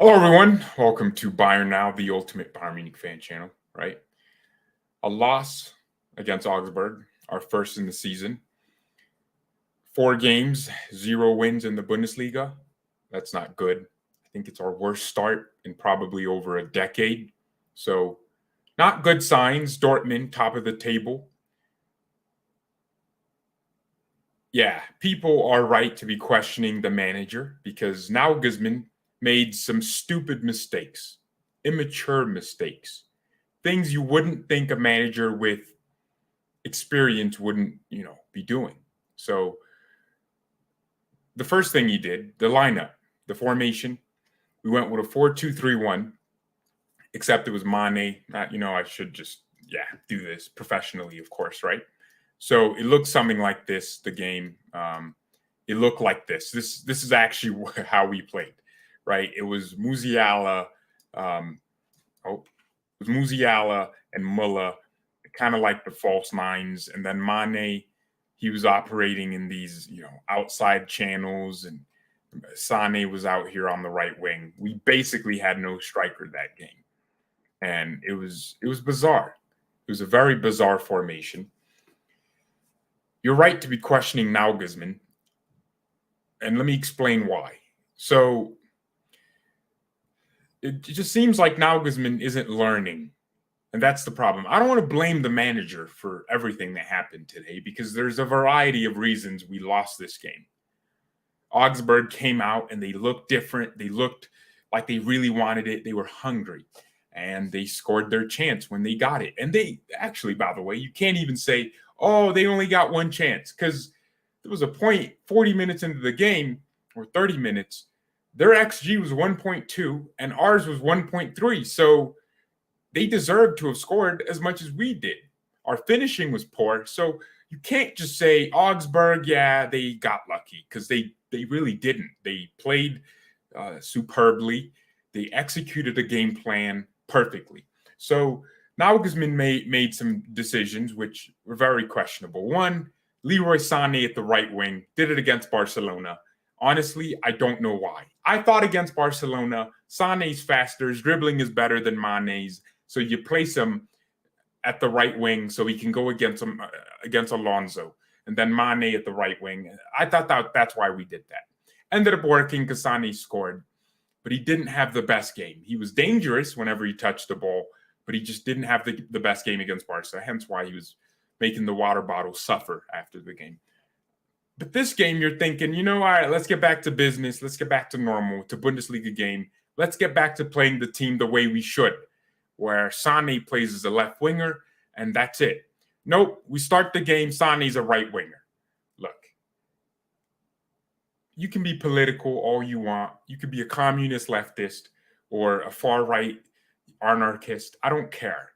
Hello, everyone. Welcome to BayernNow, the ultimate Bayern Munich fan channel, right? A loss against Augsburg, our first in the season. 4 games, 0 wins in the Bundesliga. That's not good. I think it's our worst start in probably over a decade. So, not good signs. Dortmund, top of the table. Yeah, people are right to be questioning the manager because Nagelsmann made some stupid mistakes, immature mistakes, things you wouldn't think a manager with experience wouldn't, be doing. So the first thing he did, the lineup, the formation, we went with a 4-2-3-1, except it was Mane. I should just, do this professionally, of course, right? So it looked something like this, the game. It looked like this. This is actually how we played. Right, it was Musiala, and Muller, kind of like the false nines, and then Mane. He was operating in these, outside channels, and Sane was out here on the right wing. We basically had no striker that game, and it was bizarre. It was a very bizarre formation. You're right to be questioning Nagelsmann, and let me explain why. So it just seems like Nagelsmann isn't learning, and that's the problem. I don't want to blame the manager for everything that happened today because there's a variety of reasons we lost this game. Augsburg came out and they looked different. They looked like they really wanted it. They were hungry, and they scored their chance when they got it. And they actually, by the way, you can't even say, oh, they only got one chance, because there was a point 40 minutes into the game, or 30 minutes, their XG was 1.2 and ours was 1.3. So they deserved to have scored as much as we did. Our finishing was poor. So you can't just say Augsburg, they got lucky, because they really didn't. They played superbly. They executed a game plan perfectly. So Nagelsmann made some decisions which were very questionable. One, Leroy Sané at the right wing, did it against Barcelona. Honestly, I don't know why. I thought against Barcelona, Sané's faster, his dribbling is better than Mane's, so you place him at the right wing so he can go against Alonso, and then Mane at the right wing. I thought that's why we did that. Ended up working because Sané scored, but he didn't have the best game. He was dangerous whenever he touched the ball, but he just didn't have the best game against Barca, hence why he was making the water bottle suffer after the game. But this game, you're thinking, all right, let's get back to business. Let's get back to normal, to Bundesliga game. Let's get back to playing the team the way we should, where Sané plays as a left winger, and that's it. Nope, we start the game, Sané's a right winger. Look, you can be political all you want. You could be a communist leftist or a far-right anarchist. I don't care.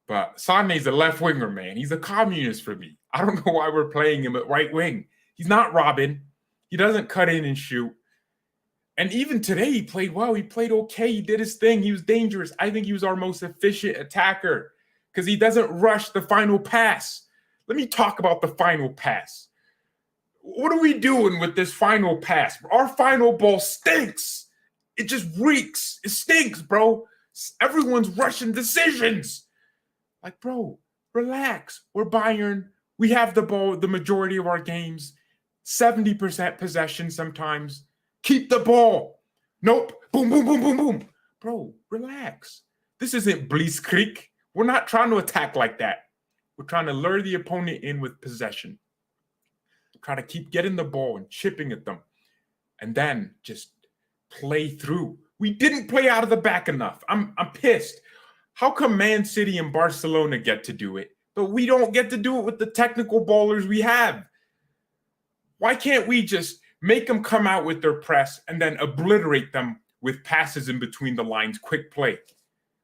But Sané's a left winger, man. He's a communist for me. I don't know why we're playing him at right wing. He's not Robin. He doesn't cut in and shoot. And even today, he played well. He played okay. He did his thing. He was dangerous. I think he was our most efficient attacker because he doesn't rush the final pass. Let me talk about the final pass. What are we doing with this final pass? Our final ball stinks. It just reeks. It stinks, bro. Everyone's rushing decisions. Like, bro, relax. We're Bayern. We have the ball the majority of our games. 70% possession sometimes. Keep the ball. Nope. Boom, boom, boom, boom, boom. Bro, relax. This isn't Blitzkrieg. We're not trying to attack like that. We're trying to lure the opponent in with possession. Try to keep getting the ball and chipping at them. And then just play through. We didn't play out of the back enough. I'm pissed. How come Man City and Barcelona get to do it, but we don't get to do it with the technical ballers we have? Why can't we just make them come out with their press and then obliterate them with passes in between the lines, quick play?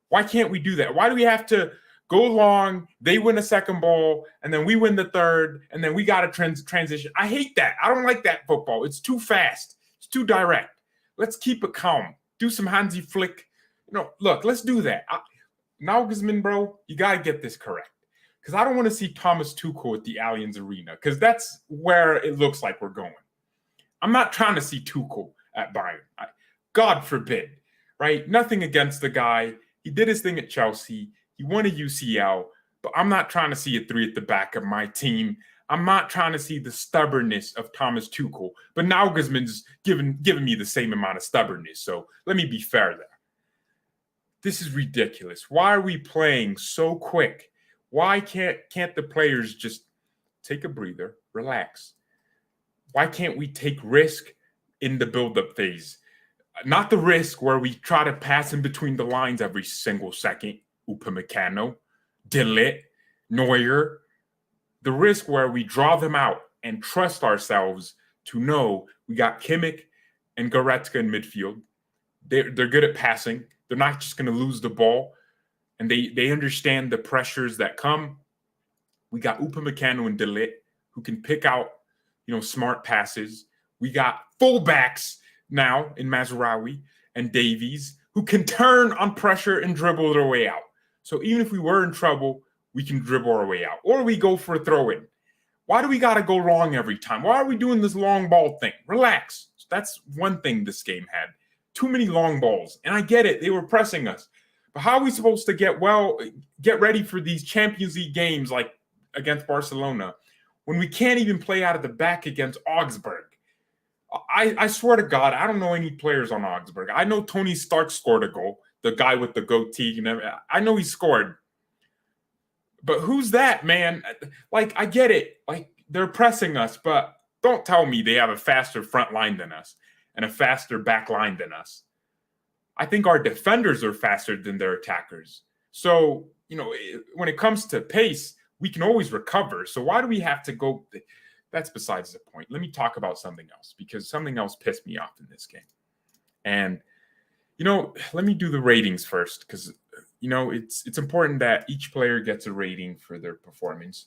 Why can't we do that? Why do we have to go long, they win a second ball, and then we win the third, and then we got to transition? I hate that. I don't like that football. It's too fast. It's too direct. Let's keep it calm. Do some Hansi Flick. Look, let's do that. Nagelsmann, bro, you got to get this correct. Because I don't want to see Thomas Tuchel at the Allianz Arena, because that's where it looks like we're going. I'm not trying to see Tuchel at Bayern. God forbid, right? Nothing against the guy. He did his thing at Chelsea. He won a UCL, but I'm not trying to see a 3 at the back of my team. I'm not trying to see the stubbornness of Thomas Tuchel, but Nagelsmann's giving me the same amount of stubbornness. So let me be fair there. This is ridiculous. Why are we playing so quick? Why can't the players just take a breather, relax? Why can't we take risk in the build-up phase? Not the risk where we try to pass in between the lines every single second. Upamecano, De Ligt, Neuer. The risk where we draw them out and trust ourselves to know we got Kimmich and Goretzka in midfield. They're good at passing. They're not just going to lose the ball. And they understand the pressures that come. We got Upamecano and De Ligt who can pick out, smart passes. We got fullbacks now in Mazraoui and Davies who can turn on pressure and dribble their way out. So even if we were in trouble, we can dribble our way out. Or we go for a throw-in. Why do we got to go wrong every time? Why are we doing this long ball thing? Relax. That's one thing this game had. Too many long balls. And I get it. They were pressing us. But how are we supposed to get ready for these Champions League games like against Barcelona when we can't even play out of the back against Augsburg? I swear to God, I don't know any players on Augsburg. I know Tony Stark scored a goal, the guy with the goatee and everything. I know he scored. But who's that, man? Like, I get it. Like, they're pressing us, but don't tell me they have a faster front line than us and a faster back line than us. I think our defenders are faster than their attackers. So, when it comes to pace, we can always recover. So why do we have to go? That's besides the point. Let me talk about something else, because something else pissed me off in this game. And, let me do the ratings first, because, it's important that each player gets a rating for their performance.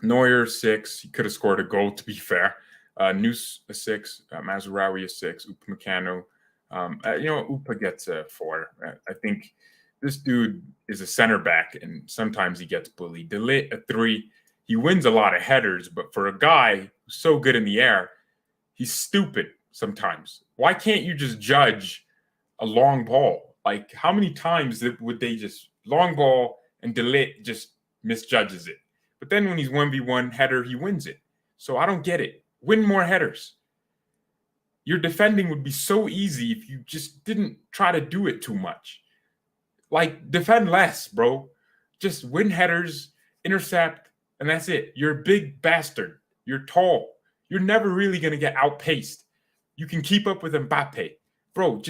Neuer, 6. He could have scored a goal, to be fair. Neus, a 6. Mazraoui, a 6. Upamecano. Upa gets a 4. I think this dude is a center back, and sometimes he gets bullied. De Ligt, a 3. He wins a lot of headers, but for a guy who's so good in the air, he's stupid sometimes. Why can't you just judge a long ball? Like, how many times would they just long ball and De Ligt just misjudges it? But then when he's 1v1 header, he wins it. So I don't get it. Win more headers. Your defending would be so easy if you just didn't try to do it too much. Like, defend less, bro. Just win headers, intercept, and that's it. You're a big bastard. You're tall. You're never really going to get outpaced. You can keep up with Mbappe. Bro,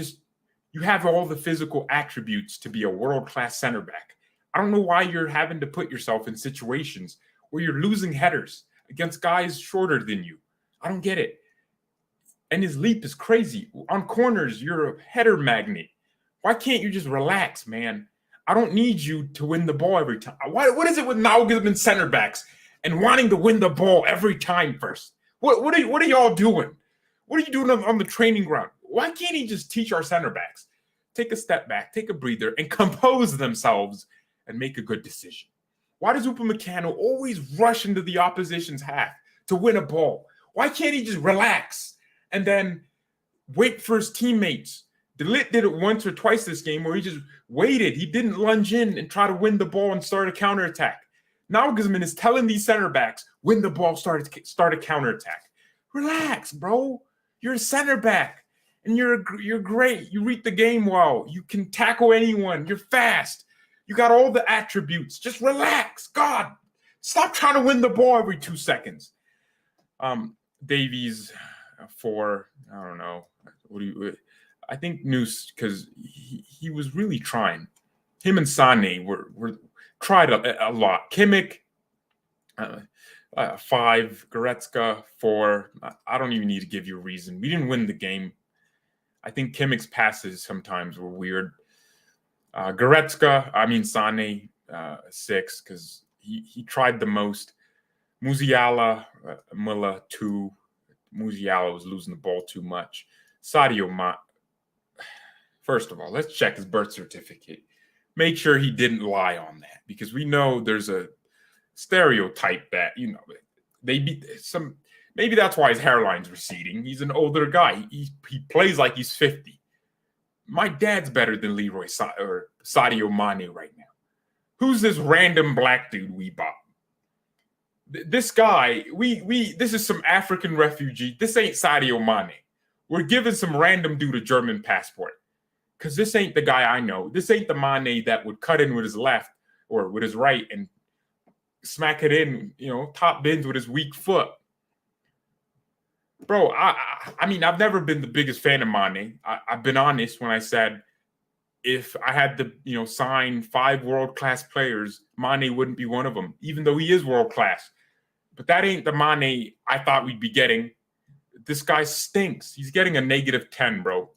you have all the physical attributes to be a world-class center back. I don't know why you're having to put yourself in situations where you're losing headers against guys shorter than you. I don't get it. And his leap is crazy. On corners, you're a header magnet. Why can't you just relax, man? I don't need you to win the ball every time. What is it with Nagelsmann center backs and wanting to win the ball every time first? What are y'all doing? What are you doing on the training ground? Why can't he just teach our center backs? Take a step back, take a breather, and compose themselves and make a good decision. Why does Upamecano always rush into the opposition's half to win a ball? Why can't he just relax and then wait for his teammates? De Ligt did it once or twice this game where he just waited. He didn't lunge in and try to win the ball and start a counterattack. Nagelsmann is telling these center backs, win the ball, start a counterattack. Relax, bro. You're a center back, and you're great. You read the game well. You can tackle anyone. You're fast. You got all the attributes. Just relax. God, stop trying to win the ball every 2 seconds. Davies, 4. I don't know. I think Neus, because he was really trying. Him and Sané were tried a lot. Kimmich, 5. Goretzka, 4. I don't even need to give you a reason. We didn't win the game. I think Kimmich's passes sometimes were weird. Sané, 6, because he tried the most. Musiala, Muller, 2. Musiala was losing the ball too much. Sadio Mane. First of all, let's check his birth certificate. Make sure he didn't lie on that, because we know there's a stereotype that, maybe that's why his hairline's receding. He's an older guy. He plays like he's 50. My dad's better than or Sadio Mane right now. Who's this random black dude we bought? This guy, this is some African refugee. This ain't Sadio Mane. We're giving some random dude a German passport because this ain't the guy I know. This ain't the Mane that would cut in with his left or with his right and smack it in, top bins with his weak foot. Bro, I mean, I've never been the biggest fan of Mane. I've been honest when I said if I had to, sign 5 world-class players, Mane wouldn't be one of them, even though he is world-class. But that ain't the Mane I thought we'd be getting. This guy stinks. He's getting a -10, bro.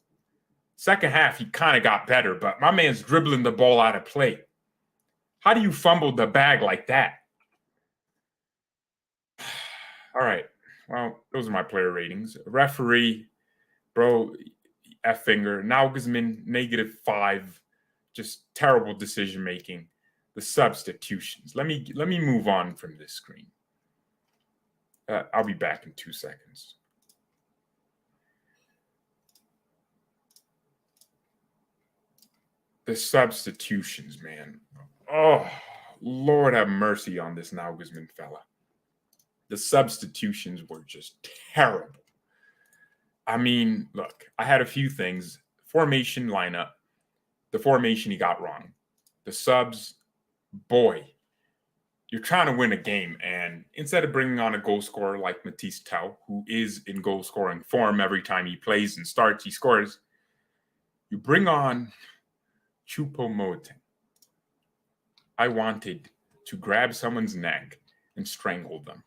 Second half, he kind of got better, but my man's dribbling the ball out of play. How do you fumble the bag like that? All right. Well, those are my player ratings. Referee, bro, F finger. Nagelsmann, -5. Just terrible decision making. The substitutions. Let me move on from this screen. I'll be back in 2 seconds. The substitutions, man. Oh, Lord have mercy on this Nagelsmann fella. The substitutions were just terrible. I mean, look, I had a few things. Formation lineup. The formation he got wrong. The subs, boy, you're trying to win a game. And instead of bringing on a goal scorer like Matisse Tell, who is in goal scoring form every time he plays and starts, he scores, you bring on Choupo-Moting. I wanted to grab someone's neck and strangle them.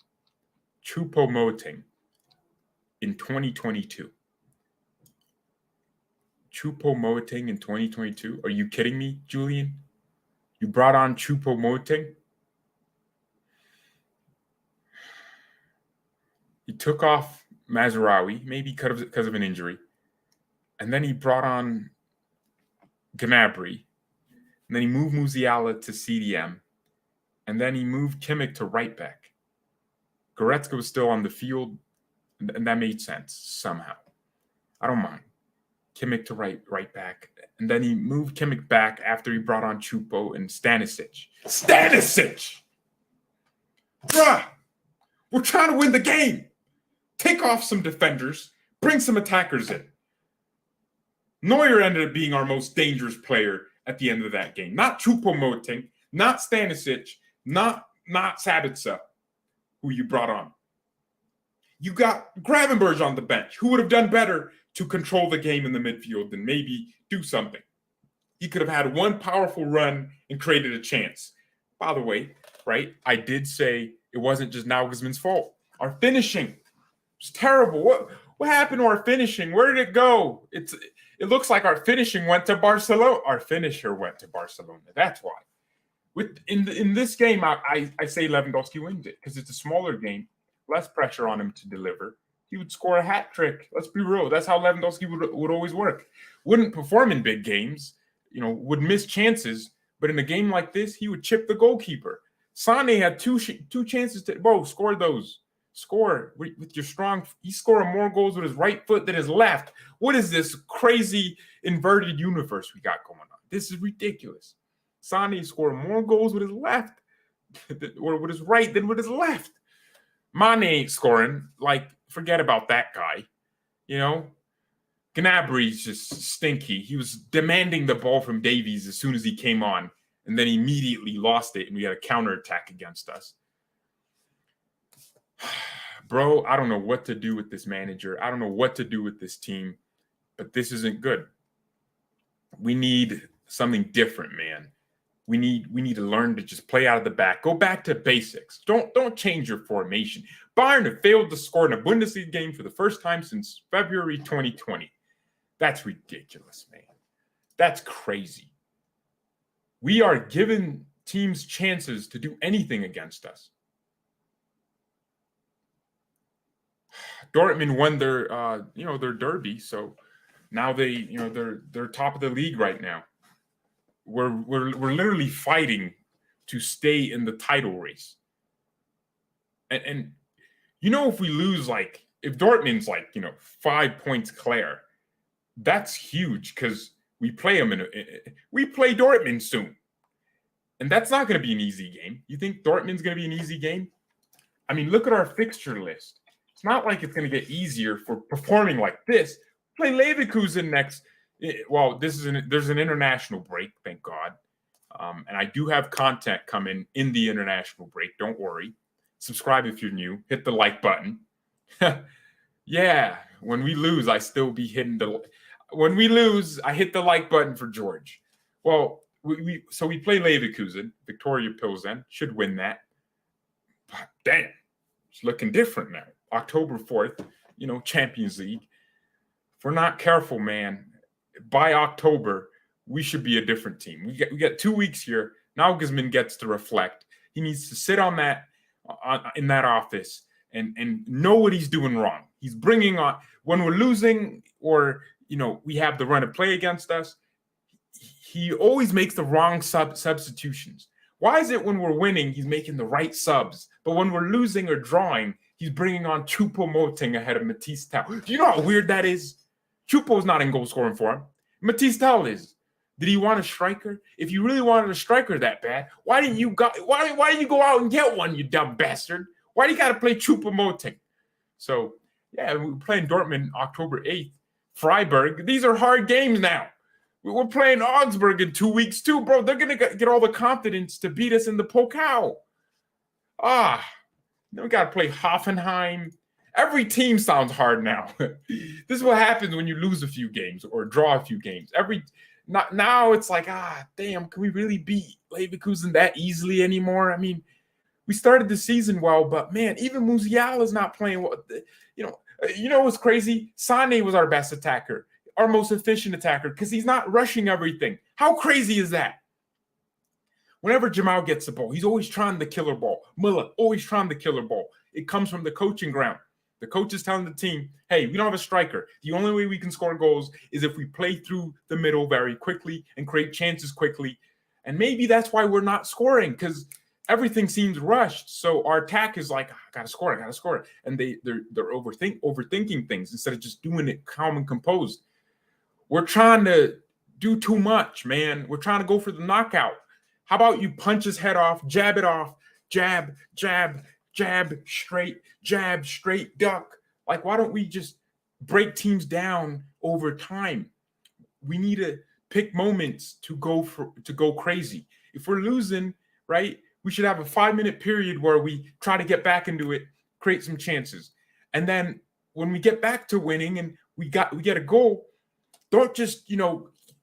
Choupo-Moting in 2022. Choupo-Moting in 2022? Are you kidding me, Julian? You brought on Choupo-Moting? He took off Mazraoui, maybe because of an injury. And then he brought on Gnabry. And then he moved Musiala to CDM. And then he moved Kimmich to right back. Goretzka was still on the field, and that made sense somehow. I don't mind. Kimmich to right back. And then he moved Kimmich back after he brought on Choupo and Stanisic. Stanisic! Bruh! We're trying to win the game. Take off some defenders. Bring some attackers in. Neuer ended up being our most dangerous player at the end of that game. Not Choupo-Moting, not Stanisic, not Sabitzer, who you brought on. You got Gravenberch on the bench, who would have done better to control the game in the midfield than maybe do something. He could have had one powerful run and created a chance. By the way, right, I did say it wasn't just Nagelsmann's fault. Our finishing was terrible. What happened to our finishing? Where did it go? It looks like our finishing went to Barcelona. Our finisher went to Barcelona. That's why. In this game, I say Lewandowski wins it because it's a smaller game, less pressure on him to deliver. He would score a hat trick. Let's be real. That's how Lewandowski would always work. Wouldn't perform in big games, would miss chances. But in a game like this, he would chip the goalkeeper. Sane had two chances to score those. Score with your strong. He's scoring more goals with his right foot than his left. What is this crazy inverted universe we got going on? This is ridiculous. Sane scoring more goals with his left or with his right than with his left. Mane ain't scoring. Forget about that guy. Gnabry's just stinky. He was demanding the ball from Davies as soon as he came on, and then immediately lost it, and we had a counterattack against us. Bro, I don't know what to do with this manager. I don't know what to do with this team, but this isn't good. We need something different, man. We need to learn to just play out of the back. Go back to basics. Don't change your formation. Bayern have failed to score in a Bundesliga game for the first time since February 2020. That's ridiculous, man. That's crazy. We are giving teams chances to do anything against us. Dortmund won their derby, so now they're top of the league right now. We're literally fighting to stay in the title race. And if we lose, if Dortmund's 5 points clear, that's huge because We play them we play Dortmund soon. And that's not going to be an easy game. You think Dortmund's going to be an easy game? I mean, look at our fixture list. It's not like it's going to get easier for performing like this. Play Leverkusen next. Well, there's an international break, thank God. And I do have content coming in the international break. Don't worry. Subscribe if you're new. Hit the like button. Yeah, when we lose, I still be hitting when we lose, I hit the like button for George. Well, so we play Leverkusen. Victoria Pilsen should win that. But damn, it's looking different now. October 4th, Champions League. If we're not careful, man, by October, we should be a different team. We got 2 weeks here. Nagelsmann gets to reflect. He needs to sit on that in that office and know what he's doing wrong. He's bringing on, when we're losing or we have the run of play against us, he always makes the wrong substitutions. Why is it when we're winning, he's making the right subs, but when we're losing or drawing, he's bringing on Choupo-Moting ahead of Matisse Tell? Do you know how weird that is? Choupo's not in goal scoring form. Matisse Tell is. Did he want a striker? If you really wanted a striker that bad, why didn't you go out and get one, you dumb bastard? Why do you got to play Choupo-Moting? So, yeah, we're playing Dortmund October 8th. Freiburg. These are hard games now. We're playing Augsburg in 2 weeks too, bro. They're going to get all the confidence to beat us in the Pokal. Then we got to play Hoffenheim. Every team sounds hard now. This is what happens when you lose a few games or draw a few games. Now it's like, damn, can we really beat Leverkusen that easily anymore? I mean, we started the season well, but man, even Musiala's not playing well. You know what's crazy? Sané was our best attacker, our most efficient attacker, because he's not rushing everything. How crazy is that? Whenever Jamal gets the ball, he's always trying the killer ball. Muller, always trying the killer ball. It comes from the coaching ground. The coach is telling the team, hey, we don't have a striker. The only way we can score goals is if we play through the middle very quickly and create chances quickly. And maybe that's why we're not scoring, because everything seems rushed. So our attack is like, I gotta score. And they're overthinking things instead of just doing it calm and composed. We're trying to do too much, man. We're trying to go for the knockout. How about you punch his head off, jab it off, jab, straight, duck. Like, why don't we just break teams down over time? We need to pick moments to go crazy. If we're losing, right, we should have a 5-minute period where we try to get back into it, create some chances. And then when we get back to winning and we get a goal, don't just,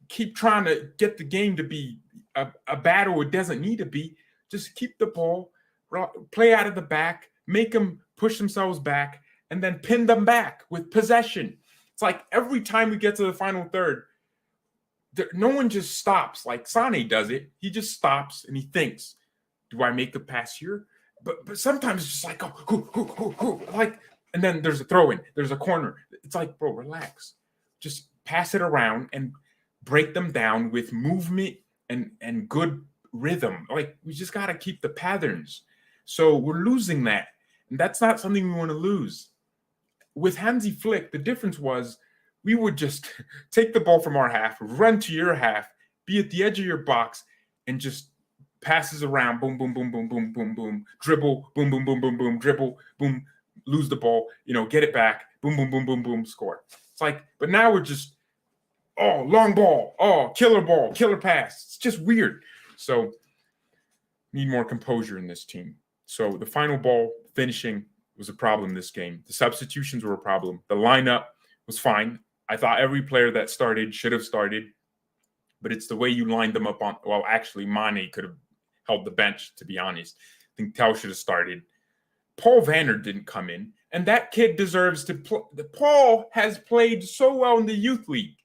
keep trying to get the game to be a battle it doesn't need to be. Just keep the ball, play out of the back, make them push themselves back, and then pin them back with possession. It's like every time we get to the final third, no one just stops. Like Sané does it. He just stops and he thinks, do I make the pass here? But sometimes it's just like, and then there's a throw in, there's a corner. It's like, bro, relax. Just pass it around and break them down with movement and good rhythm. Like, we just got to keep the patterns. So we're losing that. And that's not something we want to lose. With Hansi Flick, the difference was we would just take the ball from our half, run to your half, be at the edge of your box, and just passes around, boom, boom, boom, boom, boom, boom, boom, dribble, boom, boom, boom, boom, boom, dribble, boom, lose the ball, get it back, boom, boom, boom, boom, boom, score. It's like, but now we're just, long ball, killer pass. It's just weird. So need more composure in this team. So the final ball finishing was a problem this game. The substitutions were a problem. The lineup was fine. I thought every player that started should have started, but it's the way you lined them up on. Well, actually, Mane could have held the bench, to be honest. I think Tell should have started. Paul Vanner didn't come in, and that kid deserves to play. Paul has played so well in the youth league.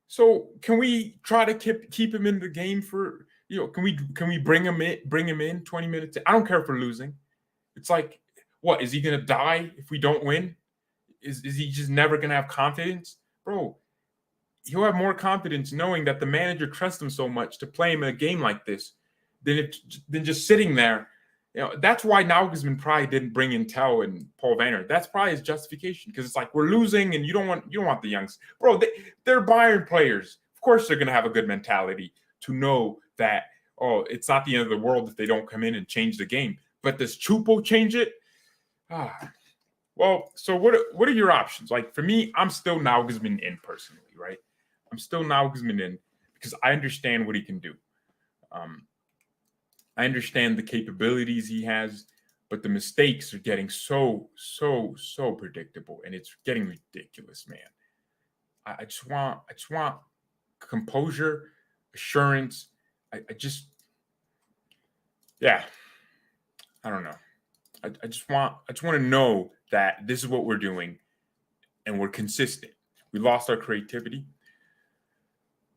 So can we try to keep him in the game for, can we bring him in 20 minutes? I don't care if we're losing. It's like, what, is he going to die if we don't win? Is he just never going to have confidence? Bro, he'll have more confidence knowing that the manager trusts him so much to play him in a game like this than just sitting there. That's why Nagelsmann probably didn't bring in Tell and Paul Vanner. That's probably his justification, because it's like, we're losing and you don't want the youngs. Bro, they're Bayern players Of course, they're going to have a good mentality to know that, oh, it's not the end of the world if they don't come in and change the game. But does Tuchel change it? Well, so what are your options? Like, for me, I'm still Nagelsmann in personally, right? I'm still Nagelsmann in because I understand what he can do. I understand the capabilities he has, but the mistakes are getting so predictable, and it's getting ridiculous, man. I just want composure, assurance. I don't know. I just want to know that this is what we're doing and we're consistent. We lost our creativity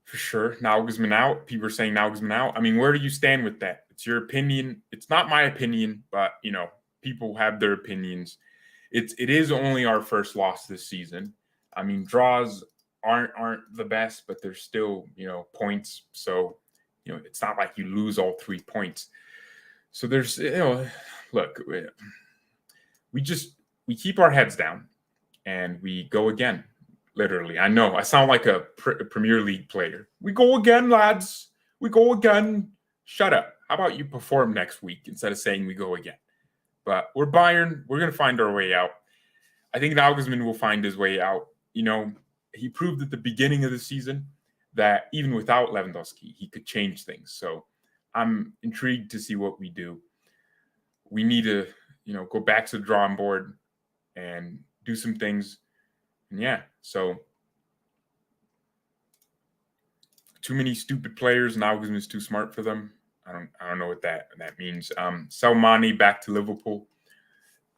for sure. Nagelsmann out. People are saying Nagelsmann out. I mean, where do you stand with that? It's your opinion. It's not my opinion, but people have their opinions. It is only our first loss this season. I mean, draws aren't the best, but there's still, points. So, it's not like you lose all 3 points. So there's, look, we keep our heads down and we go again. Literally. I know I sound like a Premier League player. We go again, lads. We go again. Shut up. How about you perform next week instead of saying we go again? But we're Bayern. We're going to find our way out. I think Nagelsmann will find his way out. He proved at the beginning of the season that even without Lewandowski, he could change things. So I'm intrigued to see what we do. We need to, go back to the drawing board and do some things. And so too many stupid players. Nagelsmann is too smart for them. I don't know what that means. Sell Mane back to Liverpool.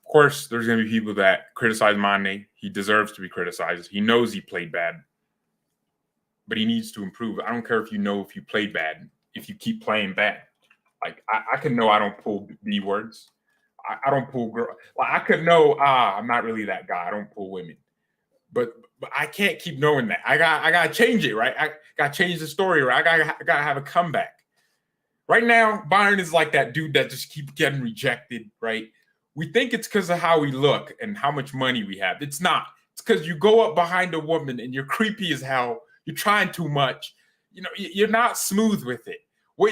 Of course, there's going to be people that criticize Mane. He deserves to be criticized. He knows he played bad, but he needs to improve. I don't care if you played bad, if you keep playing bad. Like, I can know I don't pull B words. I don't pull girl. Like, I could know, I'm not really that guy. I don't pull women. But I can't keep knowing that. I got to change it, right? I got to change the story, right? I got to have a comeback. Right now, Bayern is like that dude that just keeps getting rejected, right? We think it's because of how we look and how much money we have. It's not. It's because you go up behind a woman and you're creepy as hell. You're trying too much. You're not smooth with it.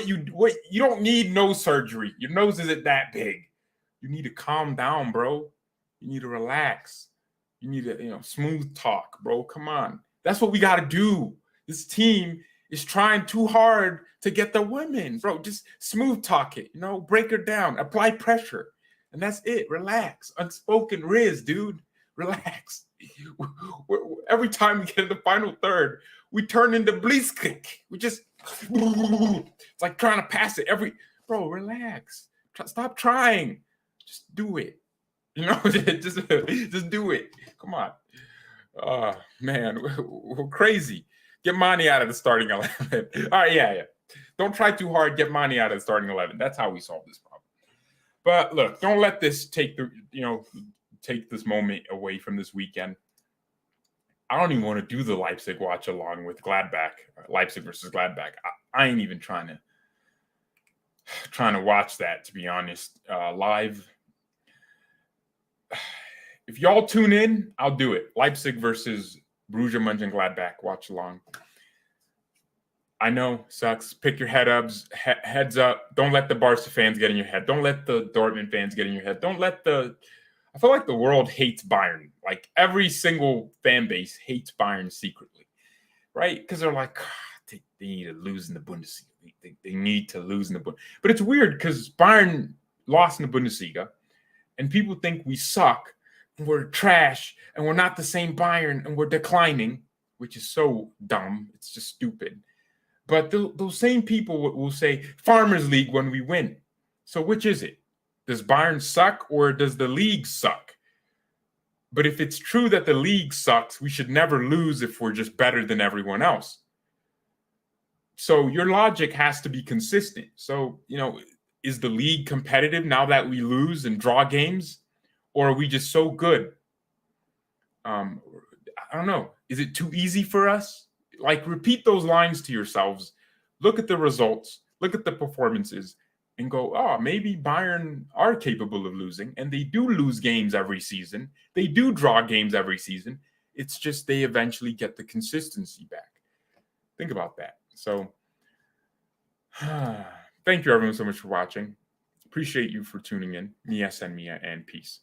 You don't need nose surgery. Your nose isn't that big. You need to calm down, bro. You need to relax. You need to, smooth talk, bro. Come on. That's what we got to do. This team is trying too hard to get the women, bro. Just smooth talk it, break her down, apply pressure. And that's it. Relax. Unspoken Riz, dude. Relax. Every time we get in the final third, we turn into Blitzkrieg. We just, it's like trying to pass it. Bro, relax. Stop trying. Just do it. Just do it. Come on. Man, we're crazy. Get Mane out of the starting 11. All right, yeah. Don't try too hard. Get Mane out of the starting 11. That's how we solve this problem. But look, don't let this take this moment away from this weekend. I don't even want to do the Leipzig watch along with Gladbach, Leipzig versus Gladbach. I ain't even trying to watch that, to be honest, live. If y'all tune in, I'll do it. Leipzig versus Borussia Mönchengladbach, watch along. I know, sucks. Pick your heads up. Don't let the Barca fans get in your head. Don't let the Dortmund fans get in your head. I feel like the world hates Bayern. Like, every single fan base hates Bayern secretly, right? Because they're like, they need to lose in the Bundesliga. They need to lose in the Bundesliga. But it's weird because Bayern lost in the Bundesliga, and people think we suck, and we're trash, and we're not the same Bayern, and we're declining, which is so dumb. It's just stupid. But those same people will say Farmers League when we win. So which is it? Does Bayern suck or does the league suck? But if it's true that the league sucks, we should never lose if we're just better than everyone else. So your logic has to be consistent. So, is the league competitive now that we lose and draw games? Or are we just so good? I don't know. Is it too easy for us? Like, repeat those lines to yourselves. Look at the results. Look at the performances. And go, maybe Bayern are capable of losing. And they do lose games every season. They do draw games every season. It's just they eventually get the consistency back. Think about that. So thank you everyone so much for watching. Appreciate you for tuning in. Mia, and peace.